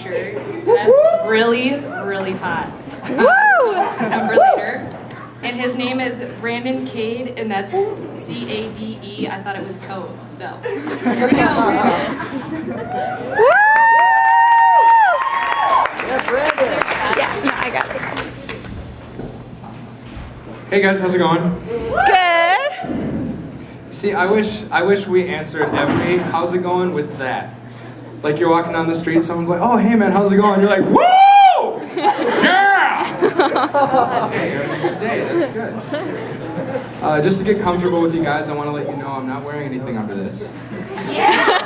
shirt. So that's really, really hot. Number later. And his name is Brandon Cade, and that's C-A-D-E. I thought it was code, so here we go. Yeah, Brandon. Yeah, no, I got it. Hey guys, how's it going? Good. See, I wish we answered every "how's it going" with that. Like you're walking down the street, someone's like, "Oh, hey man, how's it going?" You're like, "Woo! Yeah!" Hey, you're having a good day. That's good. Just to get comfortable with you guys, I want to let you know I'm not wearing anything under this. Yeah.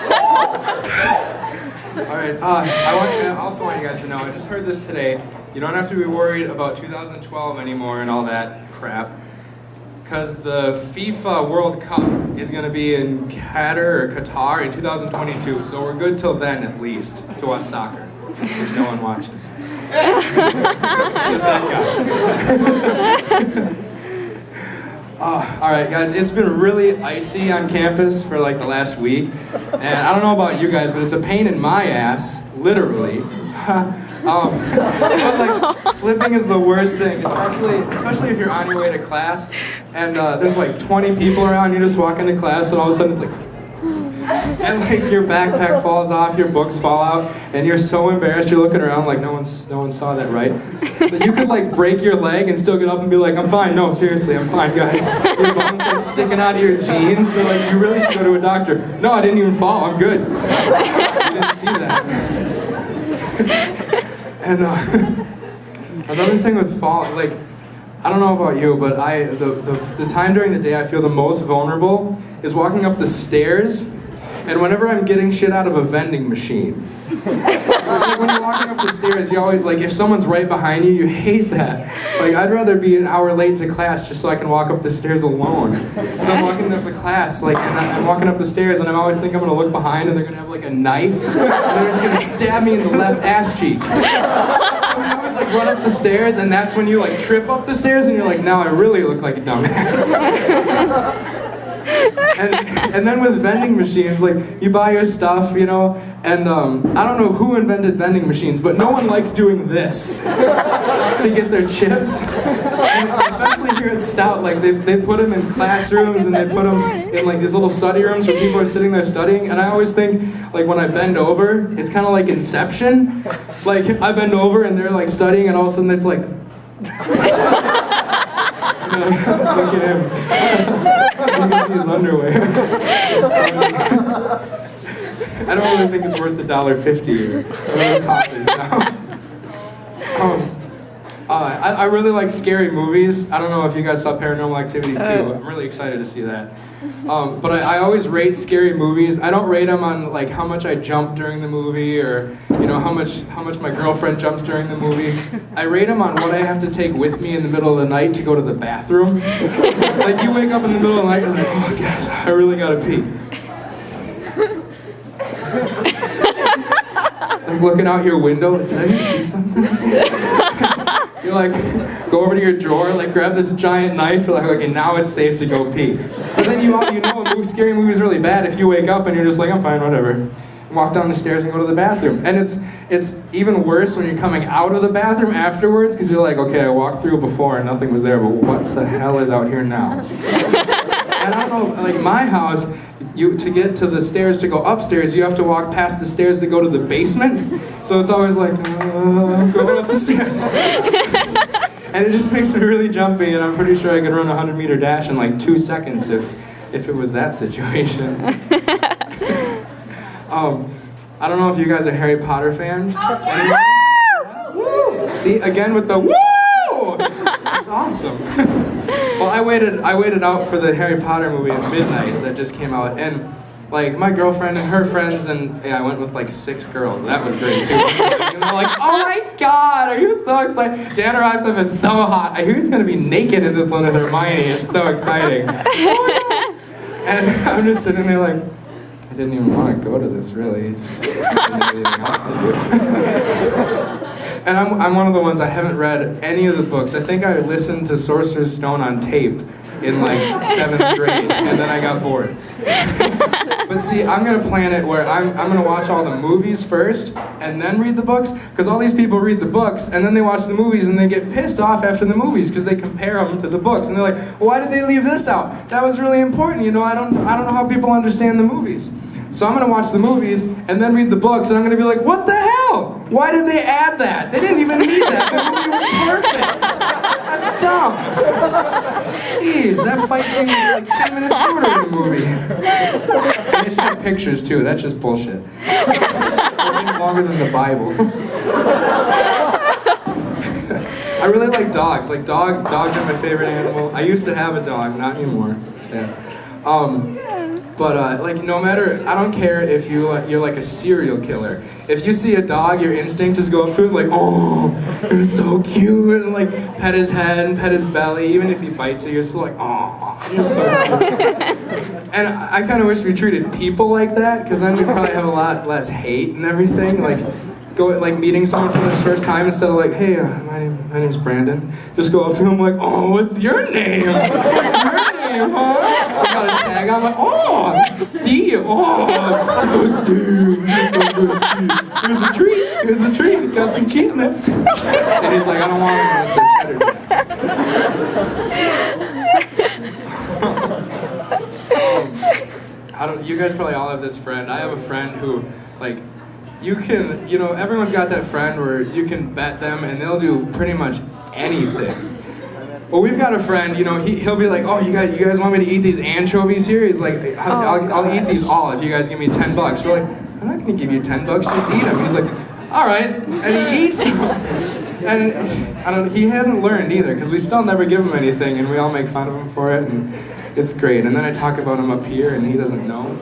All right. I also want you guys to know. I just heard this today. You don't have to be worried about 2012 anymore and all that crap, because the FIFA World Cup is going to be in Qatar in 2022. So we're good till then, at least, to watch soccer, which no one watches. Except that guy. All right, guys, it's been really icy on campus for like the last week, and I don't know about you guys, but it's a pain in my ass, literally. But like, slipping is the worst thing, especially if you're on your way to class, and there's like 20 people around, you just walk into class, and all of a sudden it's like, and like your backpack falls off, your books fall out, and you're so embarrassed, you're looking around like no one saw that, right? But you could like break your leg and still get up and be like, I'm fine, no, seriously, I'm fine, guys. Your bones like sticking out of your jeans, they're like, you really should go to a doctor. No, I didn't even fall, I'm good. You didn't see that. And another thing with fall, like, I don't know about you, but the time during the day I feel the most vulnerable is walking up the stairs, and whenever I'm getting shit out of a vending machine. Like when you're walking up the stairs, you always, like, if someone's right behind you, you hate that. Like, I'd rather be an hour late to class just so I can walk up the stairs alone. So I'm walking up the class, like, and I'm walking up the stairs, and I always think I'm gonna look behind, and they're gonna have like a knife, and they're just gonna stab me in the left ass cheek. So I always like run up the stairs, and that's when you like trip up the stairs, and you're like, now I really look like a dumbass. And then with vending machines, like, you buy your stuff, you know, and I don't know who invented vending machines, but no one likes doing this to get their chips. And especially here at Stout, like, they put them in classrooms, and they put them in like these little study rooms where people are sitting there studying, and I always think, like, when I bend over, it's kind of like Inception. Like, I bend over and they're like studying, and all of a sudden it's like, look at him. You can see his underwear. I don't really think it's worth $1.50 or copies now. I really like scary movies. I don't know if you guys saw Paranormal Activity 2. I'm really excited to see that. But I always rate scary movies. I don't rate them on like how much I jump during the movie, or you know how much my girlfriend jumps during the movie. I rate them on what I have to take with me in the middle of the night to go to the bathroom. Like, you wake up in the middle of the night, you're like, oh gosh, I really gotta pee. Like, looking out your window, did I just see something? You like go over to your drawer, like grab this giant knife, you're like, okay, now it's safe to go pee. But then you know a scary movie is really bad if you wake up and you're just like, I'm fine, whatever. Walk down the stairs and go to the bathroom. And it's even worse when you're coming out of the bathroom afterwards, because you're like, okay, I walked through before and nothing was there, but what the hell is out here now? And I don't know, like my house, to get to the stairs to go upstairs, you have to walk past the stairs that go to the basement. So it's always like, going up the stairs. And it just makes me really jumpy, and I'm pretty sure I could run a 100-meter dash in like 2 seconds if it was that situation. I don't know if you guys are Harry Potter fans. Woo! See, again with the woo! That's awesome. Well, I waited out for the Harry Potter movie at midnight that just came out, and like my girlfriend and her friends, and yeah, I went with like 6 girls. That was great too. And they're like, oh my god, are you so excited? Dan Radcliffe is so hot. I hear he's gonna be naked in this one with Hermione. It's so exciting. And I'm just sitting there like, I didn't even want to go to this, really. I just didn't have anything else to do. And I'm one of the ones, I haven't read any of the books. I think I listened to Sorcerer's Stone on tape in like 7th grade, and then I got bored. But see, I'm gonna plan it where I'm gonna watch all the movies first and then read the books, because all these people read the books and then they watch the movies and they get pissed off after the movies because they compare them to the books and they're like, well, why did they leave this out? That was really important, you know. I don't know how people understand the movies. So I'm gonna watch the movies and then read the books and I'm gonna be like, what the hell? Why did they add that? They didn't even need that. The movie was perfect. That's dumb. Jeez, that fight scene was like 10 minutes shorter in the movie. And they had pictures too. That's just bullshit. It's longer than the Bible. I really like dogs. Like dogs are my favorite animal. I used to have a dog, not anymore. Sad. But like, no matter, I don't care if you're like a serial killer. If you see a dog, your instinct is go up to him like, oh, you're so cute, and like pet his head and pet his belly. Even if he bites you, you're still like, oh, you're so cute. And I kind of wish we treated people like that, because then we'd probably have a lot less hate and everything. Like meeting someone for the first time, instead of like, hey, my name's Brandon. Just go up to him like, oh, what's your name? What's your name, huh? I got a tag on, like, oh, Steve. Oh, good Steve. You're so good, Steve. Here's a treat. Here's a treat. Got some cheese nips. And he's like, I don't want them unless they're cheddar. You guys probably all have this friend. I have a friend who, like, you can, you know, everyone's got that friend where you can bet them and they'll do pretty much anything. Well, we've got a friend, you know, he'll be like, oh, you guys want me to eat these anchovies here? He's like, I'll eat these all if you guys give me $10. We're like, I'm not gonna give you $10, just eat them. He's like, all right, and he eats them. And he hasn't learned either, because we still never give him anything and we all make fun of him for it, and it's great. And then I talk about him up here and he doesn't know.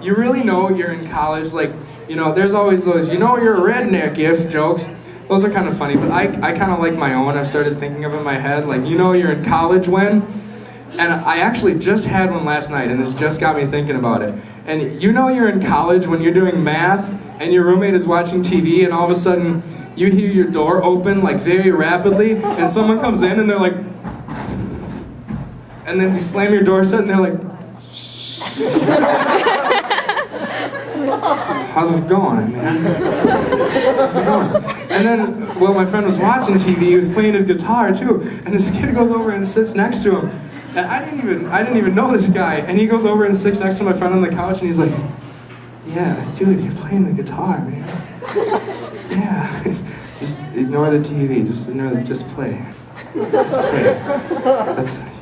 You really know you're in college, like, you know, there's always those, you know you're a redneck if jokes. Those are kind of funny, but I kind of like my own. I've started thinking of in my head, like, you know you're in college when? And I actually just had one last night, and this just got me thinking about it. And you know you're in college when you're doing math, and your roommate is watching TV, and all of a sudden, you hear your door open, like, very rapidly, and someone comes in, and they're like, and then you slam your door shut, and they're like, how's it going, man? How's it going? And then, well, my friend was watching TV, he was playing his guitar too, and this kid goes over and sits next to him. And I didn't even know this guy, and he goes over and sits next to my friend on the couch, and he's like, yeah, dude, you're playing the guitar, man. Yeah, just ignore the TV, just play. Just play.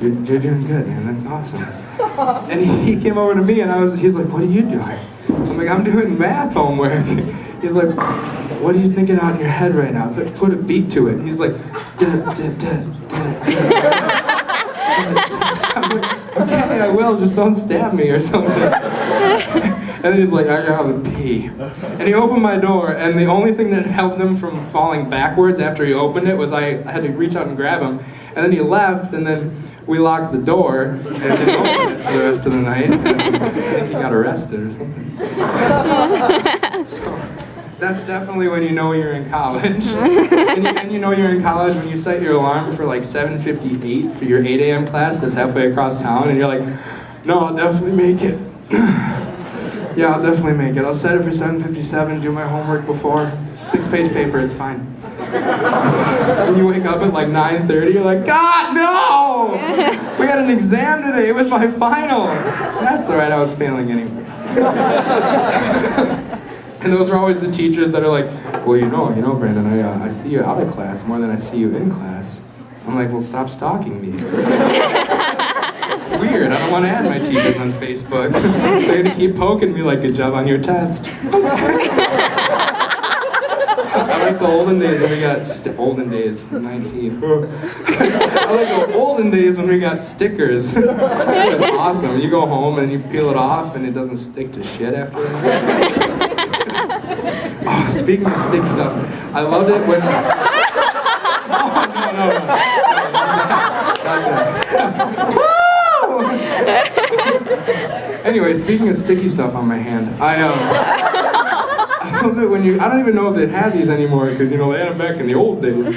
You're doing good, man, that's awesome. And he came over to me, and he's like, what are you doing? I'm like, I'm doing math homework. He's like, what are you thinking out in your head right now? Put a beat to it. He's like, I'm like, okay, I will, just don't stab me or something. And then he's like, I gotta pee. And he opened my door, and the only thing that helped him from falling backwards after he opened it was I had to reach out and grab him. And then he left, and then we locked the door and didn't open it for the rest of the night. And I think he got arrested or something. So that's definitely when you know you're in college. And you know you're in college when you set your alarm for like 7:58 for your 8 a.m. class that's halfway across town, and you're like, no, I'll definitely make it. Yeah, I'll definitely make it. I'll set it for 7:57, do my homework before. It's a 6-page paper, it's fine. And you wake up at like 9:30, you're like, God, no! We had an exam today, it was my final. That's alright, I was failing anyway. And those are always the teachers that are like, well, you know, Brandon, I see you out of class more than I see you in class. I'm like, well, stop stalking me. It's weird, I don't want to add my teachers on Facebook. They're gonna keep poking me like, good job on your test. I like the olden days when we got, olden days, 19. I like the olden days when we got stickers. It was awesome. You go home and you peel it off and it doesn't stick to shit after that. Oh, speaking of sticky stuff, I loved it when... Oh, no. Woo! Anyway, speaking of sticky stuff on my hand, I love it when I don't even know if they had these anymore, because, you know, they had them back in the old days.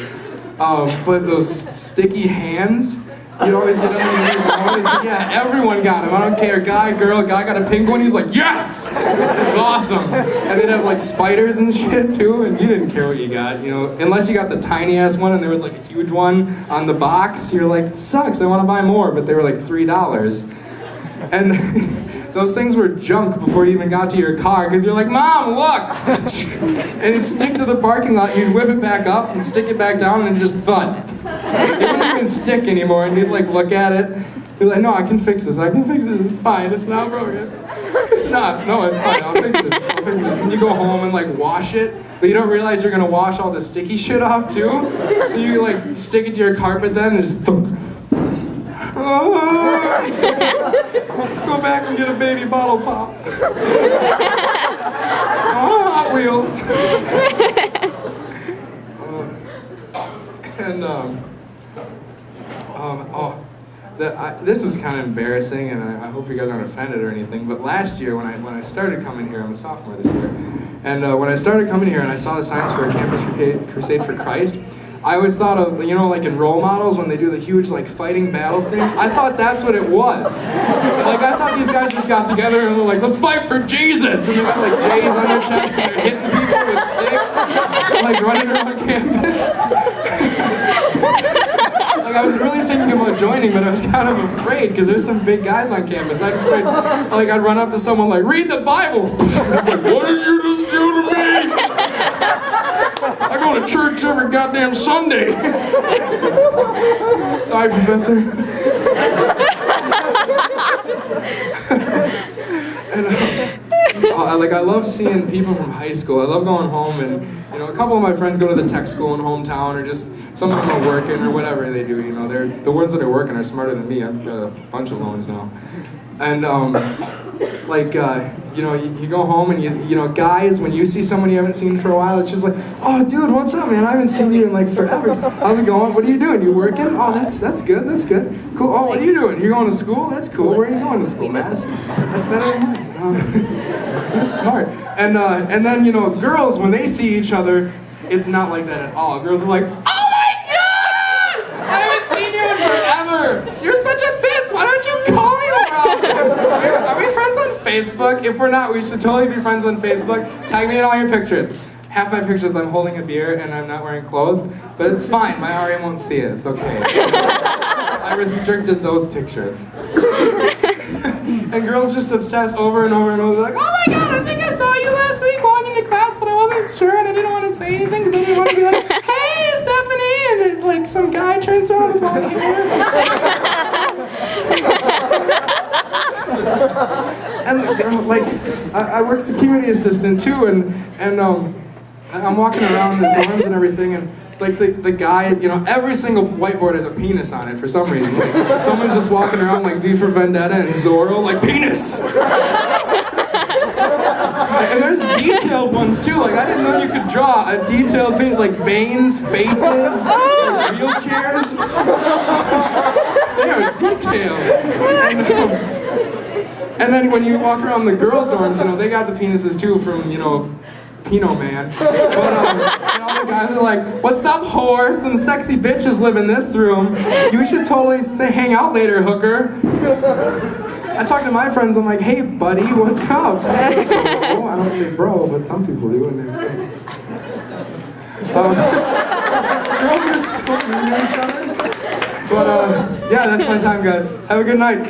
But those sticky hands, You'd always get him and you'd always say, yeah, everyone got him. I don't care, guy, girl, guy got a pink one. He's like, yes! It's awesome. And they'd have like spiders and shit too, and you didn't care what you got, you know, unless you got the tiny ass one and there was like a huge one on the box. You're like, sucks, I want to buy more, but they were like $3. And those things were junk before you even got to your car, because you're like, Mom, look! And it'd stick to the parking lot, you'd whip it back up and stick it back down, and it just thud. It wouldn't even stick anymore, and you'd like look at it. You're like, no, I can fix this, it's fine, it's not broken. It's not, no, it's fine, I'll fix this. And you go home and like wash it, but you don't realize you're gonna wash all the sticky shit off too. So you like stick it to your carpet then and just thunk. Let's go back and get a baby bottle pop. Hot Wheels. This is kind of embarrassing, and I hope you guys aren't offended or anything, but last year when I started coming here, I'm a sophomore this year, and when I started coming here and I saw the signs for a Campus Crusade for Christ, I always thought of, you know, like in role models when they do the huge like fighting battle thing, I thought that's what it was. Like I thought these guys just got together and were like, let's fight for Jesus! And they got like J's on their chest and they're hitting people with sticks, like running around campus. Like I was really thinking about joining, but I was kind of afraid because there's some big guys on campus. I'd run up to someone like, read the Bible! It's like, what did you just do to me? I go to church every goddamn Sunday. Sorry, Professor. And like I love seeing people from high school. I love going home and, you know, a couple of my friends go to the tech school in hometown, or just some of them are working or whatever they do. You know, they're the ones that are working are smarter than me. I've got a bunch of loans now, and you know, you go home and you know, guys, when you see someone you haven't seen for a while, it's just like, oh, dude, what's up, man? I haven't seen you in like forever. How's it going? What are you doing? You working? Oh, that's good. That's good. Cool. Oh, what are you doing? You're going to school? That's cool. Where are you going to school, Madison? That's better than mine. You're smart. And then, you know, girls, when they see each other, it's not like that at all. Girls are like, oh my God! I haven't seen you in forever. You're such a bitch. Why don't you call me more often? Are we friends on Facebook? If we're not, we should totally be friends on Facebook. Tag me in all your pictures. Half my pictures, I'm holding a beer and I'm not wearing clothes, but it's fine. My RA won't see it. It's okay. I restricted those pictures. And girls just obsess over and over and over, like, oh my God, I think I saw you last week walking to class, but I wasn't sure and I didn't want to say anything because I didn't want to be like, hey, Stephanie, and then, like some guy turns around with long hair. And like, I work security assistant too, and I'm walking around the dorms and everything, and like the guy, you know, every single whiteboard has a penis on it for some reason. Like someone's just walking around like V for Vendetta and Zorro, like penis. And there's detailed ones too. Like I didn't know you could draw a detailed penis, like veins, faces, like wheelchairs. They are detailed. And then when you walk around the girls' dorms, you know, they got the penises too from, you know, Pino Man. But and all the guys are like, what's up, whore? Some sexy bitches live in this room. You should totally hang out later, hooker. I talk to my friends, I'm like, hey, buddy, what's up? Oh, I don't say bro, but some people do, and they're girls are so mean to each other. But yeah, that's my time, guys. Have a good night.